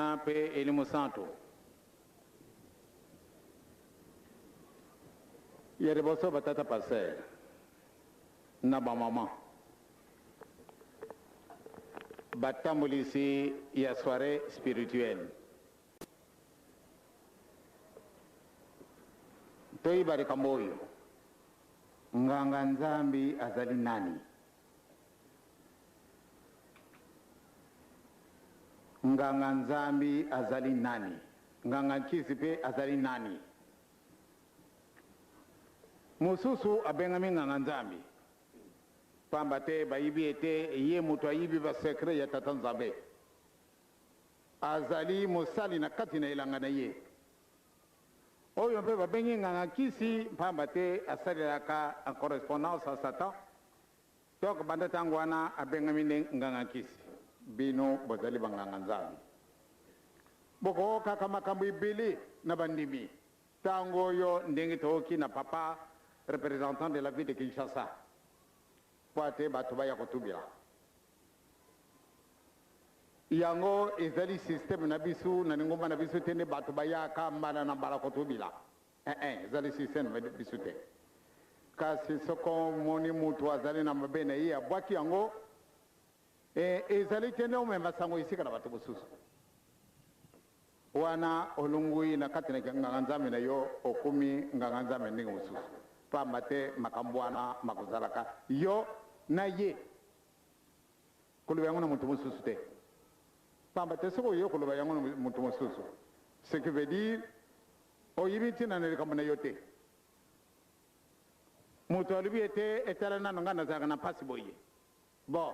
wana pe elimu santo yere boso batata passer na ba mama batambulisi ya soirée spirituelle toi barika moyo nganga nzambi azali nani nganga nzambi azali nani nganga kisipe azali nani mususu abengami nganga nzambi pamba te bayibi ete ye mutu ayibi ba secret ya tata nzambe azali mosali na kati na elanga na ye oyo mpe babengi nganga kisi pamba te asalelaka en correspondance à Satan donc banda ntango wana abengami nde nganga kisi bino bozali banganga nzambi bokooka makambo ebele na bandimi ntango oyo ndenge tooki na papa représentant de la ville de Kinshasa po ate bato baya kotubila yango ezali systeme na biso na ningomba na biso te nde bato bayaka mbala na mbala kotubila ezali systeme na biso te kasi soko moni mutu azali na mabe na ye abwaki yango ezali te nde omemba sango esika na bato mosusu wana olungui na kati na nganga nzambe na yo okumi nganga nzambe ndenge mosusu pamba te makambo wana makozalaka yo na ye koloba yango na mutu mosusu te pamba te soki oyo koloba yango na mutu mosusu ce qui veut dire oyibi ntina na likambo na yo te mutu alobi ete etala nano nga nazalaka na mpasi boye bon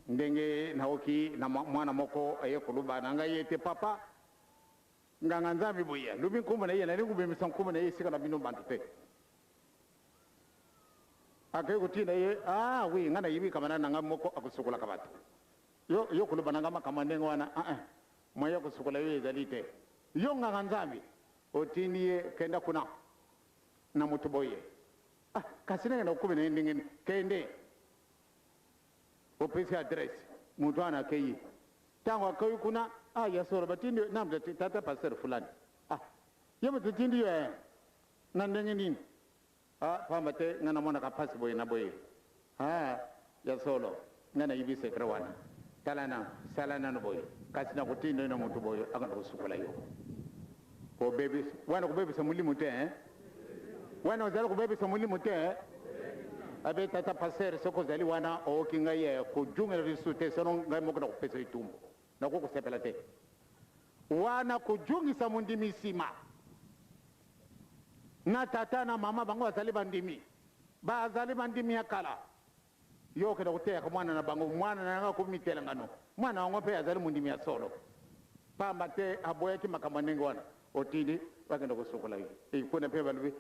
ndenge naoki na mwana moko aye koloba na ngai ete papa nganga nzambi boye lobi nkombo na ye nali ngubemisa nkombo na ye esika na bino bantu te akei kotina ye wi nga nayibi kamana na nga moko akosukolaka bato yo koloba na nga makambo ndenge wana moya kosukola yo ezali te yo nganga nzambi otindi ye kenda kuna na mutu boye kasi ndenge na okumi na ye ndenge kende opesi adresse mutu ana akei ntango akei kuna yasoro batindi namda tata pasteur fulani ye mutu tindi yo na ndenge nini pamba te nga namonaka mpasi boye na boye yasolo nga nayibi sekre wana talana sala nano boye kasi na kutindi na mutu boye akanda kosukola yo kobebisa wana kobebisa mulimu te wana ozali kobebisa mulimu te abe tata pasteur soko ozali wana ooki ngai kojungela lisu te sono ngai moko na kopesa itumbu nako kosepela te wana kojungisa mundimi nsima na tata na mama bango bazali bandimi bazali bandimi ya kala yo keda kuteka mwana na bango mwana na nga komitela ngano mwana wango mpe azali mundimi ya solo pamba te aboyaki makambo ndenge wana otindi bakenda kosukola yo kuna mpe balobi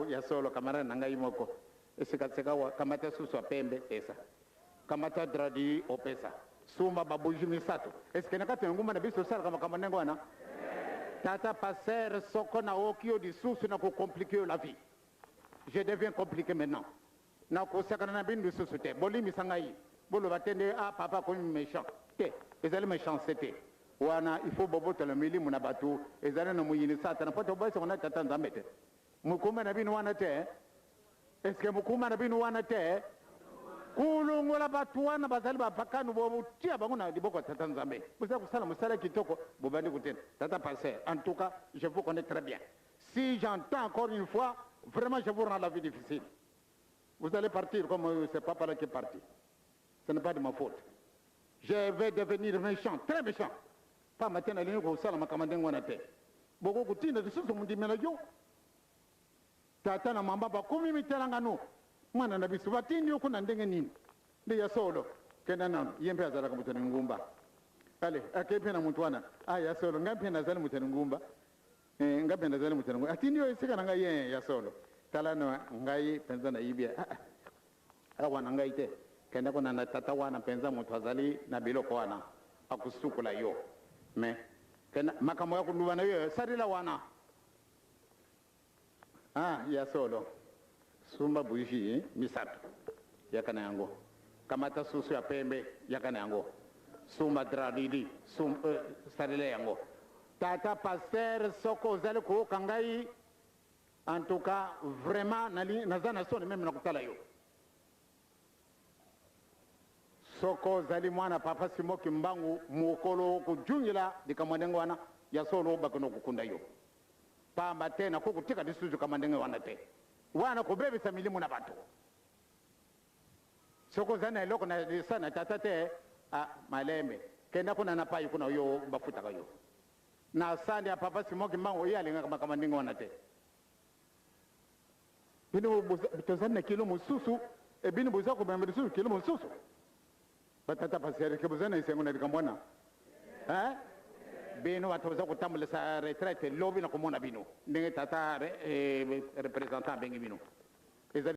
ya solo kamara na ngai moko esikaseka wa kamata susu apembe pesa kamata dradi opesa sumba babuji misato eske na kati nguma na biso sala kama ndenge wana tata passer soko na okio di susu na ko compliquer la vie je deviens compliqué maintenant na ko sakana na bindu susu te bolimi sangai bolo batende papa ko méchant te ezali méchanceté wana il faut boboto la milimu na batu ezali na muyini sata na poto boy sona tata nzambe te mukuma na binu wana te est-ce que mukuma na binu wana te kulungola batu wana bazali bapakanu bobutia bango na liboko tata nzambe buza kusala musala kitoko bobandi kutenda tata passer en tout cas je vous connais très bien si j'entends encore une fois vraiment je vous rends la vie difficile vous allez partir comme c'est papa là qui est parti ce n'est pas de ma faute je vais devenir méchant très méchant pas maintenant les ko sala makamande ngona te boko kutinda disusu mundimela yo tata na mamba ba kumi mitelanga no mwana na biso batindi okuna ndenge nini nde ya solo kenda nano yempe azala kamutani ngumba ale akepe na mtu wana ya solo ngampe na zali mutani ngumba ngampe na zali mutani ngumba atindi yo isika na ngai ya solo tala no ngai penza na yibia wana ngai te kenda kuna na tata wana penza mtu azali na biloko wana akusukula yo me kenda makamo ya kuluba na yo sarila wana ya solo sumba buji misato yakana yango kamata susu ya pembe yakana yango suma dradidi sarele yango tata pasteur soko zali ko kangai en tout cas vraiment nazana soni même nakutala yo soko zali mwana papa simoki mbangu mukolo kujungila dikamwandengo wana ya solo bakono kukunda yo pamba tena kukutika disuzu kamandenge wana te wana kubebisa milimu na bantu soko zana eloko na sana tata te malembe kenda kuna na payi kuna yo bafuta kayo na sandi ya papa simoki mbangu yalenga kama kamandenge wana te bino bitozana kilo mususu bino buzako bambesusu kilo mususu batata pasere ke buzana isengo na dikamwana bino batoza kutambula sa retraite lobi na kumona bino ndenge tata representant bengi bino